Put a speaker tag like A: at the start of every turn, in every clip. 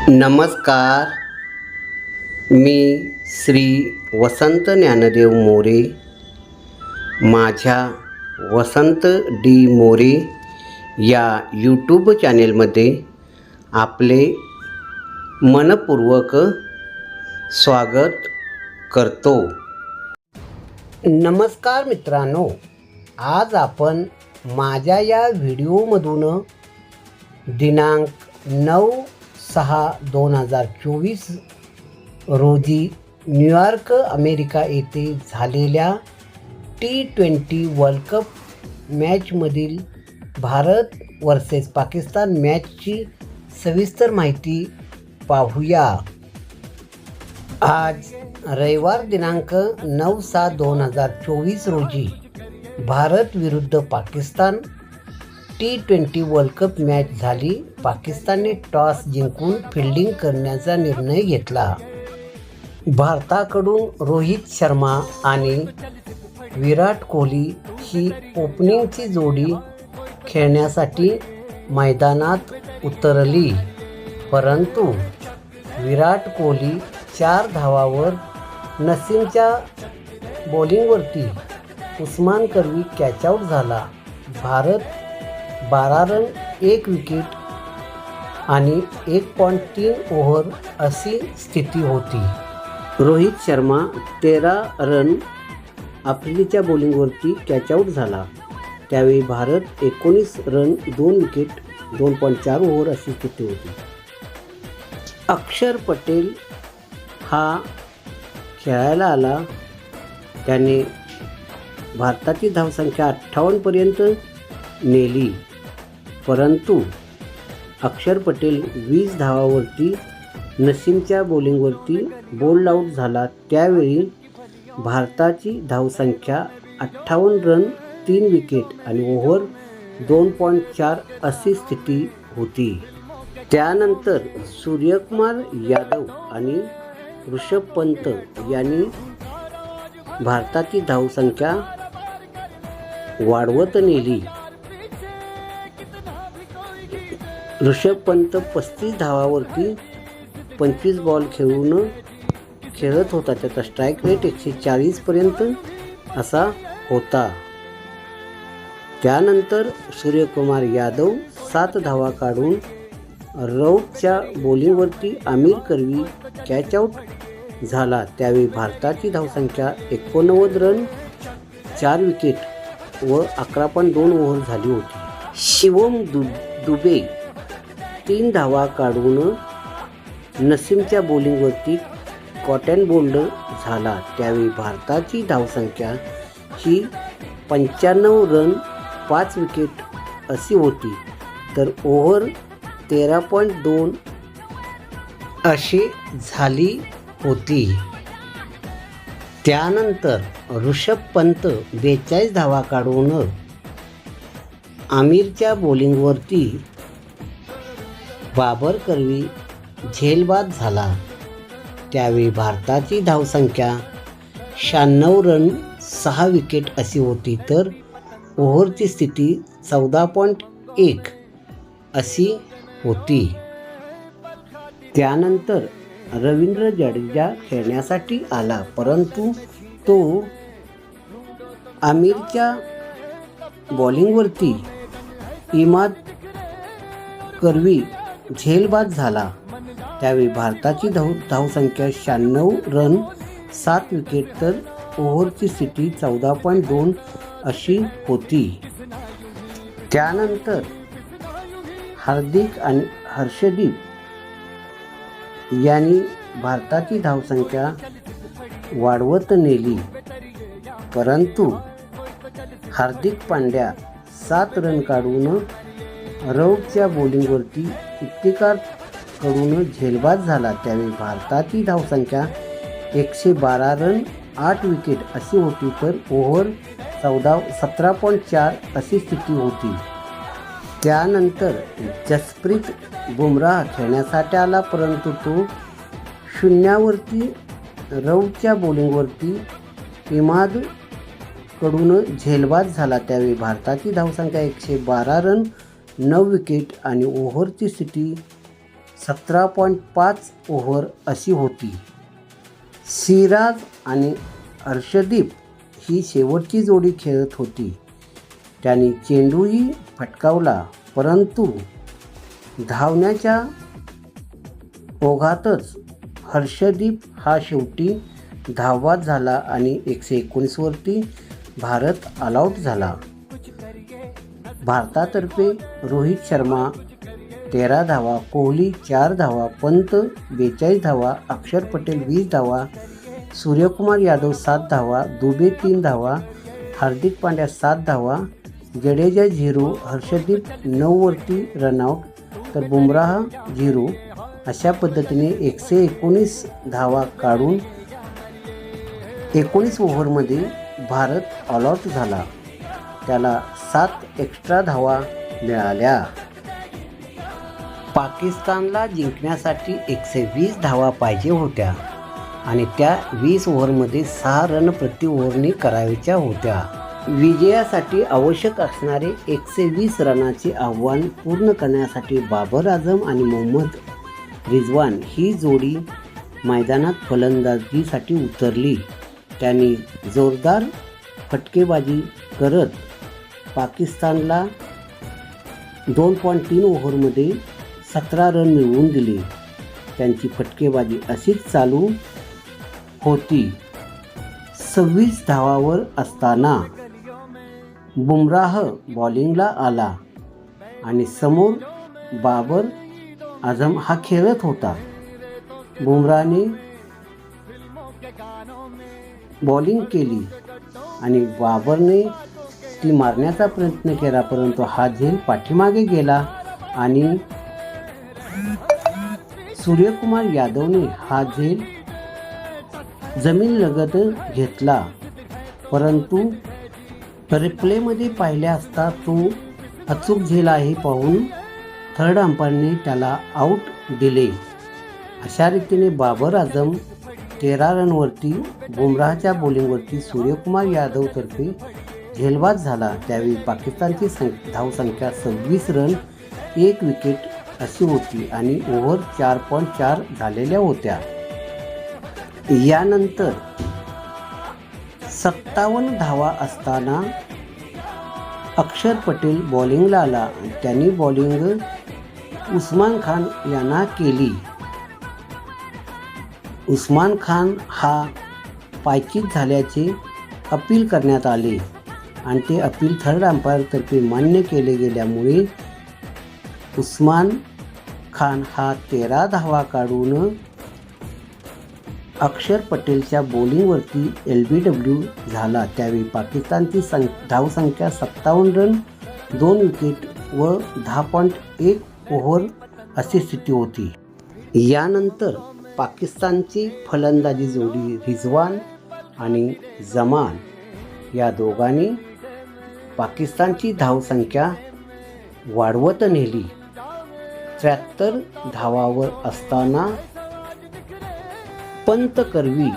A: नमस्कार. मी श्री वसंत ज्ञानदेव मोरे. माझ्या वसंत डी मोरे या यूट्यूब चॅनेलमध्ये आपले मनपूर्वक स्वागत करतो. नमस्कार मित्रांनो, आज आपण माझ्या या व्हिडिओमधून दिनांक 9/6/2024 रोजी न्यूयॉर्क अमेरिका येथे झालेल्या T20 वर्ल्ड कप मॅचमधील भारत वर्सेस पाकिस्तान मॅचची सविस्तर माहिती पाहूया. आज रविवार दिनांक 9/6/2024 रोजी भारत विरुद्ध Pakistan T20 world cup match झाली. पाकिस्तानने टॉस जिंकून फिल्डिंग करण्याचा निर्णय घेतला. भारताकडून रोहित शर्मा आणि विराट कोहली ही ओपनिंगची जोडी खेळण्यासाठी मैदानात उतरली, परंतु विराट कोहली 4 धावांवर नसीमच्या बॉलिंगवरती उस्मान कर्वी कॅचआउट झाला. भारत 12 रन 1 विकेट आणि 1.3 ओव्हर अशी स्थिती होती. रोहित शर्मा 13 रन आफ्रिदीच्या बॉलिंगवरती कॅचआउट झाला. त्यावेळी भारत 19 रन 2 विकेट 2.4 ओव्हर अशी स्थिती होती. अक्षर पटेल हा खेळायला आला. त्याने भारताची धावसंख्या 58पर्यंत नेली, परंतु अक्षर पटेल 20 धावांवरती नसीमच्या बॉलिंगवरती बोल्ड आऊट झाला. त्यावेळी भारताची धावसंख्या 58 रन 3 विकेट आणि ओव्हर 2.4 अशी स्थिती होती. त्यानंतर सूर्यकुमार यादव आणि ऋषभ पंत यांनी भारताची धावसंख्या वाढवत नेली. ऋषभ पंत 35 धावांवरती 25 बॉल खेळत होता. त्याचा स्ट्राईक रेट 140पर्यंत असा होता. त्यानंतर सूर्यकुमार यादव 7 धावा काढून रौटच्या बॉलिंगवरती आमिर कर्वी कॅचआउट झाला. त्यावेळी भारताची धावसंख्या 89 रन 4 विकेट व 11.2 ओव्हर झाली होती. शिवम दुबे 3 धावा काढून नसीमच्या बॉलिंगवरती कॉटन बोल्ड झाला. त्यावेळी भारताची धावसंख्या ही 95 रन 5 विकेट अशी होती, तर ओव्हर 13.2 अशी झाली होती. त्यानंतर ऋषभ पंत 42 धावा काढून आमिरच्या बॉलिंगवरती बाबर कर्वी झेलबाद झाला. त्यावेळी भारताची धावसंख्या 96 रन 6 विकेट अशी होती, तर ओव्हरची स्थिती 14.1 अशी होती. त्यानंतर रवींद्र जडेजा खेळण्यासाठी आला, परंतु तो आमिरच्या बॉलिंगवरती इमाद कर्वी झेलबाद झाला. त्यावेळी भारताची धावसंख्या 96 रन 7 विकेट, तर ओव्हरची स्थिती 14.2 अशी होती. त्यानंतर हार्दिक आणि हर्षदीप यांनी भारताची धावसंख्या वाढवत नेली, परंतु हार्दिक पांड्या 7 रन काढून रौटच्या बॉलिंगवरती इफ्तिकारकडून झेलबाद झाला. त्यावेळी भारताची धावसंख्या 112 रन 8 विकेट अशी होती, तर ओव्हर 17.4 अशी स्थिती होती. त्यानंतर जसप्रीत बुमराह खेळण्यासाठी आला, परंतु तो शून्यावरती रौटच्या बॉलिंगवरती इमादकडून झेलबाद झाला. त्यावेळी भारताची धावसंख्या 112 रन 9 विकेट आणि ओव्हरची स्थिती 17.5 ओव्हर अशी होती. सिराज आणि हर्षदीप ही शेवटची जोडी खेळत होती. त्यांनी चेंडूही फटकावला, परंतु धावण्याच्या ओघातच हर्षदीप हा शेवटी धावबाद झाला आणि 119 वरती भारत ऑलआउट झाला. भारतातर्फे रोहित शर्मा 13 धावा, कोहली 4 धावा, पंत 42 धावा, अक्षर पटेल 20 धावा, सूर्यकुमार यादव 7 धावा, दुबे 3 धावा, हार्दिक पांड्या 7 धावा, जडेजा 0, हर्षदीप 9 वरती रनआउट, तर बुमराह 0. अशा पद्धतीने 119 धावा काढून 19 ओव्हरमध्ये भारत ऑलआउट झाला. त्याला 7 एक्स्ट्रा धावा मिळाल्या. पाकिस्तानला जिंकण्यासाठी 120 धावा पाहिजे होत्या आणि त्या 20 ओव्हरमध्ये 6 रन प्रति ओव्हरनी करायच्या होत्या. विजयासाठी आवश्यक असणारे 120 रनाचे आव्हान पूर्ण करण्यासाठी बाबर आझम आणि मोहम्मद रिजवान ही जोडी मैदानात फलंदाजीसाठी उतरली. त्यांनी जोरदार फटकेबाजी करत पाकिस्तानला 2.3 ओव्हरमध्ये 17 रन मिळवून दिले. त्यांची फटकेबाजी अशीच चालू होती. 26 धावावर असताना बुमराह बॉलिंगला आला आणि समोर बाबर आझम हा खेळत होता. बुमराहने बॉलिंग केली आणि बाबरने ती मारण्याचा प्रयत्न केला, परंतु हा झेल पाठीमागे गेला आणि सूर्यकुमार यादवने हा झेल जमीनलगत घेतला, परंतु रिप्लेमध्ये पाहिले असता तो अचूक झेल आहे पाहून थर्ड अंपायरने त्याला आऊट दिले. अशा रीतीने बाबर आझम 13 रनवरती बुमराहच्या बॉलिंगवरती सूर्यकुमार यादवतर्फे झेलबाद झाला. त्यावेळी पाकिस्तानची धावसंख्या 26 रन 1 विकेट अशी होती आणि ओव्हर 4.4 झालेल्या होत्या. यानंतर 57 धावा असताना अक्षर पटेल बॉलिंगला आला. त्यांनी बॉलिंग उस्मान खान यांना केली. उस्मान खान हा पायचीत झाल्याचे अपील करण्यात आले आणि ते अपील थर्ड अंपायरतर्फे मान्य केले गेल्यामुळे उस्मान खान हा 13 धावा काढून अक्षर पटेलच्या बॉलिंगवरती LBW झाला. त्यावेळी पाकिस्तानची धावसंख्या 57 रन 2 विकेट व 10.1 ओव्हर अशी स्थिती होती. यानंतर पाकिस्तानची फलंदाजी जोडी रिजवान आणि जमान या दोघांनी पाकिस्तानची धावसंख्या वाढवत नेली. 73 धावावर असताना पंत करवी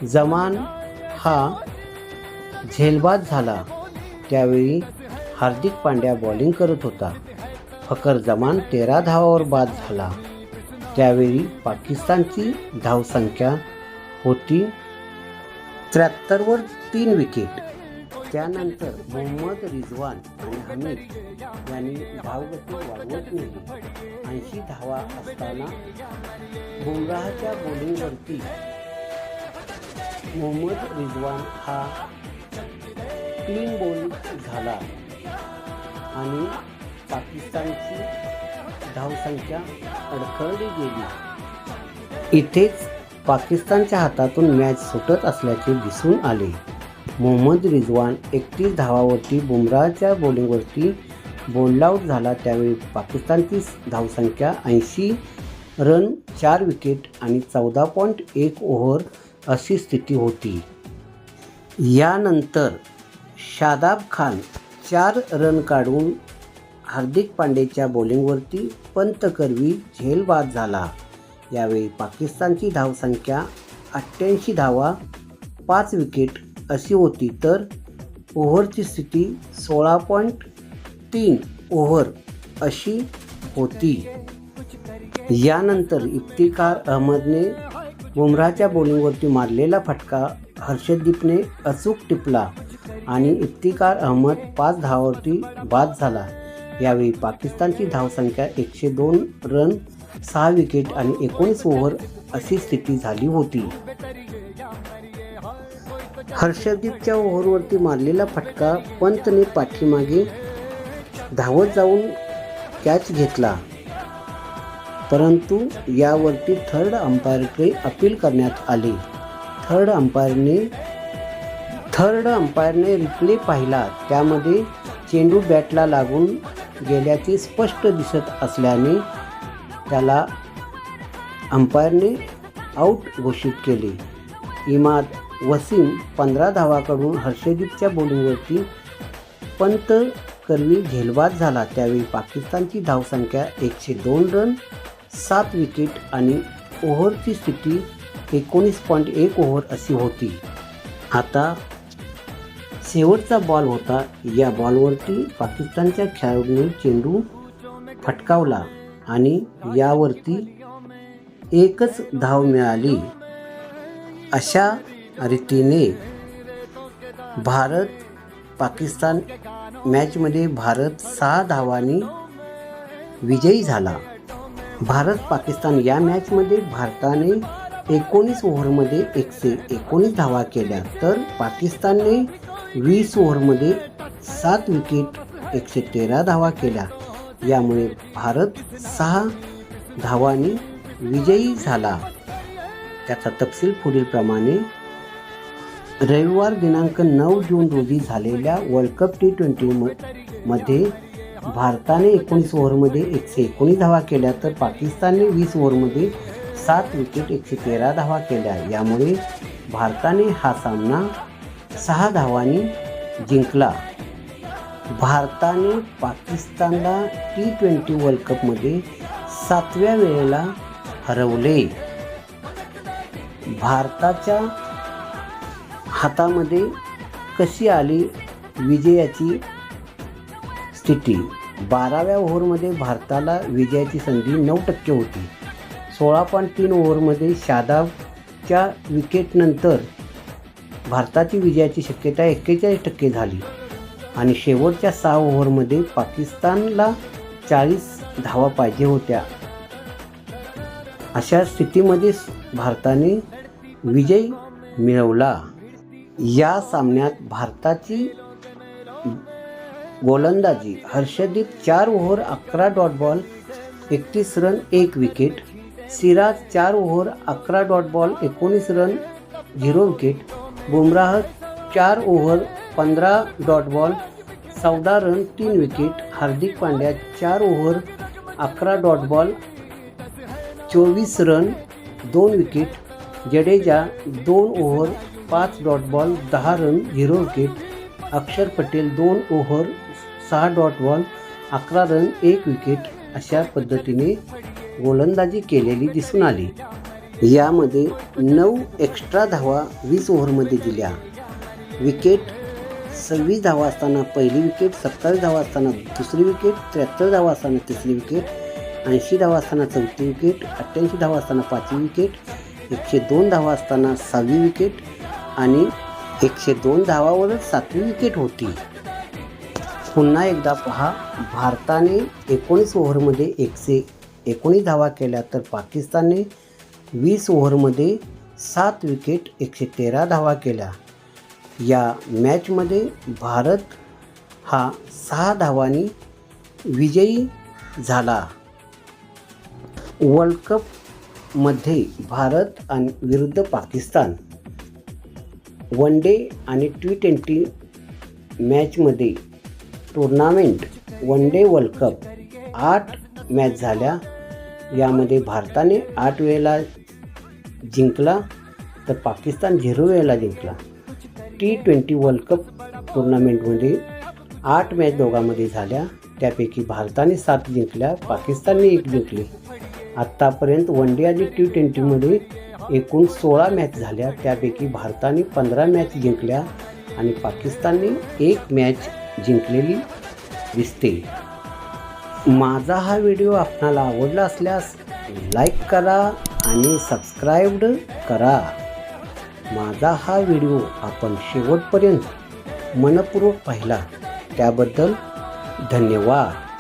A: जमान हा झेलबाद झाला. त्यावेळी हार्दिक पांड्या बॉलिंग करत होता. फकर जमान 13 धावावर बाद झाला. त्यावेळी पाकिस्तानची धावसंख्या होती 73 वर 3 विकेट. त्यानंतर मोहम्मद रिजवान आणि हमीद यांनी धावगती वाढवत नेली. 80 धावा असताना बुमराहच्या बॉलिंगवरती मोहम्मद रिजवान हा क्लीन बॉल झाला आणि पाकिस्तानची धावसंख्या अडखळली गेली. इथेच पाकिस्तानच्या हातातून मॅच सुटत असल्याचे दिसून आले. मोहम्मद रिजवान 31 धावावरती बुमराहच्या बॉलिंगवरती बोल्ड झाला. त्यावेळी पाकिस्तानची धावसंख्या 80 रन 4 विकेट आणि 14.1 ओव्हर अशी स्थिती होती. यानंतर शादाब खान 4 रन काढून हार्दिक पांड्याच्या बॉलिंगवरती पंत करवी झेलबाद झाला. यावेळी पाकिस्तानची धावसंख्या 88 धावा 5 विकेट अशी होती, तर ओव्हरची स्थिती 16.3 ओव्हर अशी होती. यानंतर इफ्तिकार अहमदने बुमराहच्या बॉलिंगवरती मारलेला फटका हर्षदीपने अचूक टिपला आणि इफ्तिकार अहमद 5 धावांवरती बाद झाला. यावेळी पाकिस्तानची धावसंख्या 102 रन, 6 विकेट आणि 19 ओव्हर अशी स्थिती झाली होती. हर्षदीपच्या ओव्हरवरती मारलेला फटका पंतने पाठीमागे धावत जाऊन कॅच घेतला, परंतु यावरती थर्ड अंपायरकडे अपील करण्यात आले. थर्ड अंपायरने रिप्ले पाहिला, त्यामध्ये चेंडू बॅटला लागून गेल्याचे स्पष्ट दिसत असल्याने त्याला अंपायरने आऊट घोषित केले. इमाद वसीम 15 धावांकडून हर्षदीपच्या बॉलिंगवरती पंत करवी झेलबाद झाला. त्यावेळी पाकिस्तानची धावसंख्या 102 रन, 7 विकेट आणि ओव्हरची स्थिती 19.1 ओव्हर अशी होती. आता शेवटचा बॉल होता. या बॉलवरती पाकिस्तानच्या खेळाडूने चेंडू फटकावला आणि यावरती एकच धाव मिळाली. अशा रीतीने भारत पाकिस्तान मॅचमध्ये भारत 6 धावांनी विजयी झाला. भारत पाकिस्तान या मॅचमध्ये भारताने 19 ओव्हरमध्ये 119 धावा केल्या, तर पाकिस्तानने 20 ओव्हरमध्ये 7 विकेट 113 धावा केल्या. यामुळे भारत 6 धावांनी विजयी झाला. त्याचा तपशील पुढीलप्रमाणे. रविवार दिनांक 9 जून रोजी झालेल्या वर्ल्ड कप T20 मध्ये भारताने 19 ओव्हरमध्ये 119 धावा केल्या, तर पाकिस्तानने 20 ओव्हरमध्ये 7 विकेट 113 धावा केल्या. यामुळे भारताने हा सामना 6 धावांनी जिंकला. भारताने पाकिस्तानला T20 वर्ल्ड कपमध्ये 7व्या वेळेला हरवले. भारताच्या हातामध्ये कशी आली विजयाची स्थिती. 12व्या ओव्हरमध्ये भारताला विजयाची संधी 9% होती. 16.3 ओव्हरमध्ये शादाबच्या विकेटनंतर भारताची विजयाची शक्यता 41% झाली आणि शेवटच्या 6 ओव्हरमध्ये पाकिस्तानला 40 धावा पाहिजे होत्या. अशा स्थितीमध्ये भारताने विजय मिळवला. या सामन्यात भारताची गोलंदाजी Harshdeep 4 over 11 dot ball 31 run 1 wicket, Siraj 4 over 11 dot ball 19 run 0 wicket, Bumrah 4 over 15 dot ball 14 run 3 wicket, Hardik Pandya 4 over 11 dot ball 24 run 2 wicket, Jadeja 2 over 5 dot ball 10 run 0 wicket, Axar Patel 2 over 6 dot ball 11 run 1 wicket अशा पद्धतीने गोलंदाजी केलेली दिसून आली. यामध्ये 9 एक्स्ट्रा धावा 20 ओव्हरमध्ये दिल्या. Wicket 26 धावा असताना पहिली विकेट, 27 धावा असताना दुसरी विकेट, 73 धावा असताना तिसरी विकेट, 80 धावा असताना चौथी विकेट, 88 धावा असताना पाचवी विकेट, 102 धावा असताना 6वी विकेट आणि 102 धावावरच 7वी विकेट होती. पुन्हा एकदा पहा, भारताने 19 ओव्हरमध्ये 119 धावा केल्या, तर पाकिस्तानने 20 ओव्हरमध्ये 7 विकेट 113 धावा केल्या. या मॅचमध्ये भारत हा 6 धावांनी विजयी झाला. वर्ल्ड कपमध्ये भारत आणि विरुद्ध पाकिस्तान वन डे आणि T20 मॅचमध्ये tournament one day world cup 8 match झाल्या. यामध्ये भारताने 8 वेळेला जिंकला, तर पाकिस्तान 0 वेळेला जिंकला. T20 वर्ल्ड कप टुर्नामेंटमध्ये 8 मॅच दोघांमध्ये झाल्या, त्यापैकी भारताने 7 जिंकल्या, पाकिस्तानने 1 जिंकली. आत्तापर्यंत वन डे आणि T20मध्ये एकूण 16 मॅच झाल्या, त्यापैकी भारताने 15 मॅच जिंकल्या आणि पाकिस्तानने 1 मॅच जिंकलेली दिसते. माझा हा व्हिडिओ आपणाला आवडला असल्यास लाईक करा आणि सबस्क्राईब करा. माझा हा व्हिडिओ आपण शेवटपर्यंत मनपूर्वक पाहिला त्याबद्दल धन्यवाद.